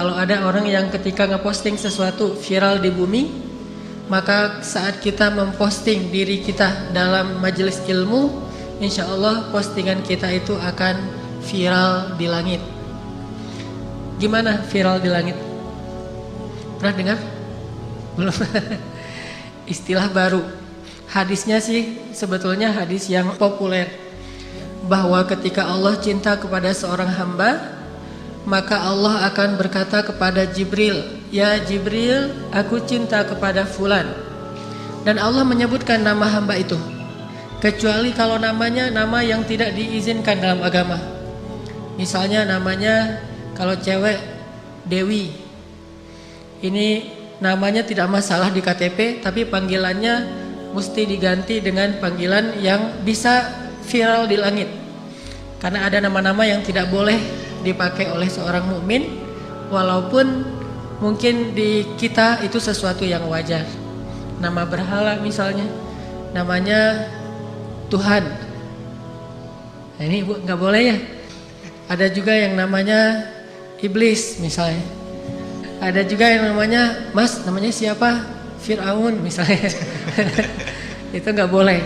Kalau ada orang yang ketika ngeposting sesuatu viral di bumi, maka saat kita memposting diri kita dalam majelis ilmu, insya Allah postingan kita itu akan viral di langit. Gimana viral di langit? Pernah dengar? Belum. Istilah baru. Hadisnya sih sebetulnya hadis yang populer, bahwa ketika Allah cinta kepada seorang hamba, maka Allah akan berkata kepada Jibril, "Ya Jibril, aku cinta kepada fulan." Dan Allah menyebutkan nama hamba itu, kecuali kalau namanya nama yang tidak diizinkan dalam agama. Misalnya namanya kalau cewek Dewi, ini namanya tidak masalah di KTP, tapi panggilannya mesti diganti dengan panggilan yang bisa viral di langit. Karena ada nama-nama yang tidak boleh dipakai oleh seorang mukmin, walaupun mungkin di kita itu sesuatu yang wajar. Nama berhala misalnya, namanya Tuhan. Nah, ini nggak boleh ya. Ada juga yang namanya iblis misalnya. Ada juga yang namanya, Mas, namanya siapa? Fir'aun misalnya. Itu nggak boleh.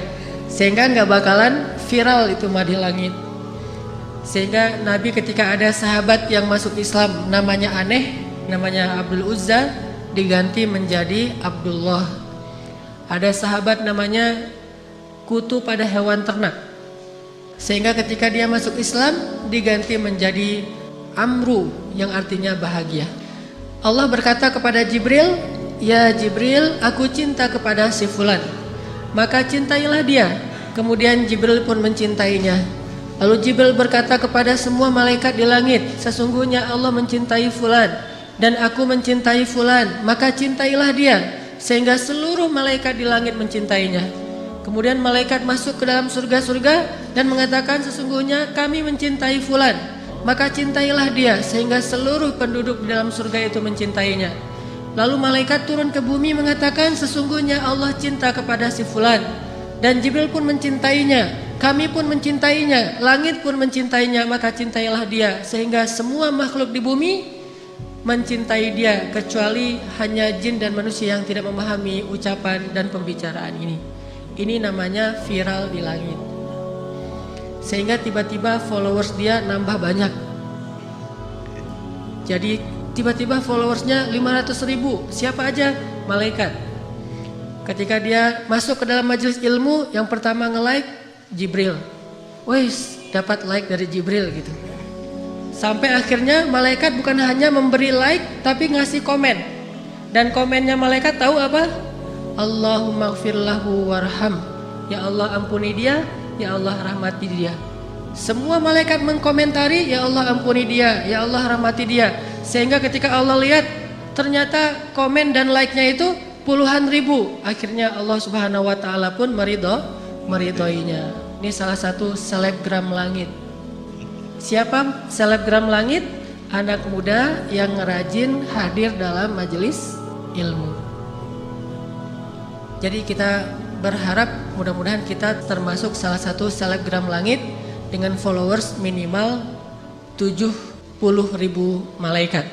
Sehingga nggak bakalan viral itu mah di langit. Sehingga Nabi ketika ada sahabat yang masuk Islam namanya aneh, namanya Abdul Uzza, diganti menjadi Abdullah. Ada sahabat namanya kutu pada hewan ternak, sehingga ketika dia masuk Islam diganti menjadi Amru, yang artinya bahagia. Allah berkata kepada Jibril, "Ya Jibril, aku cinta kepada si fulan." Maka cintailah dia. Kemudian Jibril pun mencintainya. Lalu Jibril berkata kepada semua malaikat di langit, "Sesungguhnya Allah mencintai fulan dan aku mencintai fulan, maka cintailah dia." Sehingga seluruh malaikat di langit mencintainya. Kemudian malaikat masuk ke dalam surga-surga dan mengatakan, "Sesungguhnya kami mencintai fulan, maka cintailah dia." Sehingga seluruh penduduk di dalam surga itu mencintainya. Lalu malaikat turun ke bumi mengatakan, "Sesungguhnya Allah cinta kepada si fulan." Dan Jibril pun mencintainya, kami pun mencintainya, langit pun mencintainya, maka cintailah dia. Sehingga semua makhluk di bumi mencintai dia, kecuali hanya jin dan manusia yang tidak memahami ucapan dan pembicaraan ini. Ini namanya viral di langit. Sehingga tiba-tiba followers dia nambah banyak. Jadi tiba-tiba followersnya 500.000. Siapa aja? Malaikat. Ketika dia masuk ke dalam majelis ilmu, yang pertama nge-like Jibril. Wes, dapat like dari Jibril gitu. Sampai akhirnya malaikat bukan hanya memberi like, tapi ngasih komen. Dan komennya malaikat tahu apa? Allahumma gfir lahu warham. Ya Allah ampuni dia, ya Allah rahmati dia. Semua malaikat mengkomentari, ya Allah ampuni dia, ya Allah rahmati dia. Sehingga ketika Allah lihat, ternyata komen dan like-nya itu puluhan ribu. Akhirnya Allah Subhanahu wa taala pun meridhoinya. Ini salah satu selebgram langit. Siapa selebgram langit? Anak muda yang rajin hadir dalam majelis ilmu. Jadi kita berharap mudah-mudahan kita termasuk salah satu selebgram langit dengan followers minimal 70.000 malaikat.